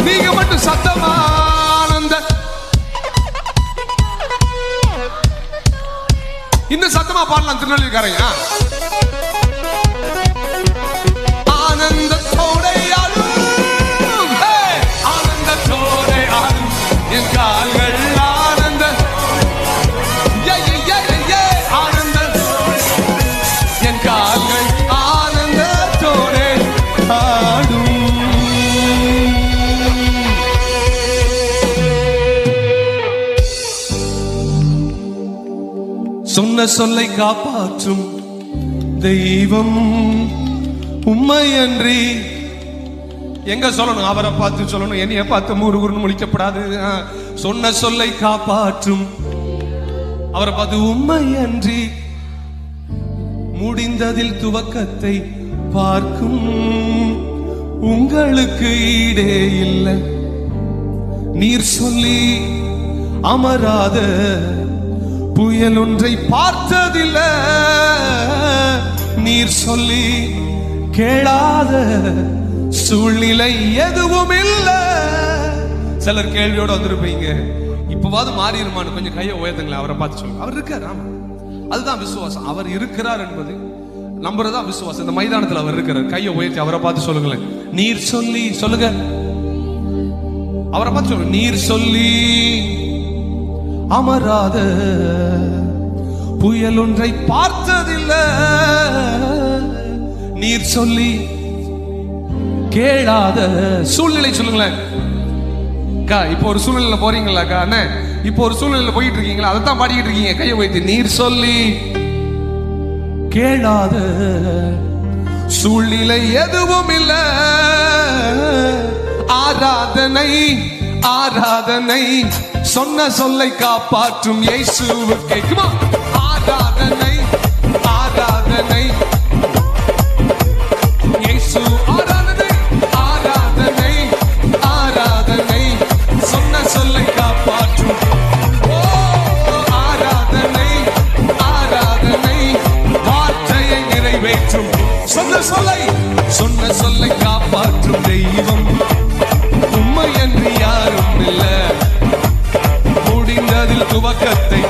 நீங்க மட்டும் சத்தமானந்த இந்த சத்தமா பாடலாம் திருநெல்வேலிக்காரங்க. ஆனந்தத்தோட ஆடும், ஆனந்தத்தோட ஆடும் என் கால்கள் ஆனந்த ஆனந்த என் கால்கள் ஆனந்தத்தோட ஆடும். சொன்ன சொல்லை காப்பாற்றும் தெய்வம் உம்மையன்றி. எங்க சொல்லணும்? அவரை பார்த்து சொல்லணும். என்னைய பார்த்து முருகுன்னு முழிக்கப்படாது. சொன்ன சொல்லை காப்பாற்றும் அவரை பார்த்து உம்மையன்றி முடிந்ததில் துவக்கத்தை பார்க்கும் உங்களுக்கு ஈடே இல்லை. நீர் சொல்லி அமராத புயல் ஒன்றை பார்த்ததில்லை. நீர் சொல்லி கேளாத சூழ்நிலை எதுவும் இல்லை. சிலர் கேள்வியோட வந்திருப்பீங்க, இப்பவாது மாறிடுமான்னு. கொஞ்சம் கையை உயர்த்துங்களேன். அவரை பார்த்து சொல்லுங்க. அவர் இருக்கார். ஆமா, அதுதான் விசுவாசம். அவர் இருக்கிறார் என்பது நம்புறதுதான் விசுவாசம். இந்த மைதானத்தில் அவர் இருக்கிறார். கையை உயர்த்தி அவரை பார்த்து சொல்லுங்களேன். நீர் சொல்லி சொல்லுங்க. அவரை பார்த்து சொல்லுங்க. நீர் சொல்லி அமராத புயல் ஒன்றை பார்த்ததில்லை. நீர் சொல்லி கேளாத சூழ்நிலை சொல்லுங்களேன். இப்போ ஒரு சூழ்நிலையில போறீங்களா? அண்ணன், இப்போ ஒரு சூழ்நிலையில போயிட்டு இருக்கீங்களா? அதைத்தான் பாடிக்கிட்டு இருக்கீங்க. கையை வைத்து நீர் சொல்லி கேளாத சூழ்நிலை எதுவும் இல்லை. ஆராதனை ஆராதனை சொன்ன சொல்லை காப்பாற்றும் இயேசுவுக்கே. ஆராதனை ஆராதனை இயேசு. ஆராதனை ஆராதனை ஆராதனை சொன்ன சொல்லை காப்பாற்றும். ஆராதனை ஆராதனை வார்த்தையை நிறைவேற்றும். சொன்ன சொல்லை காப்பாற்றும் தெய்வம் உம்மையன்றி யாரும் இல்லை. முடிந்ததில் துவக்கத்தை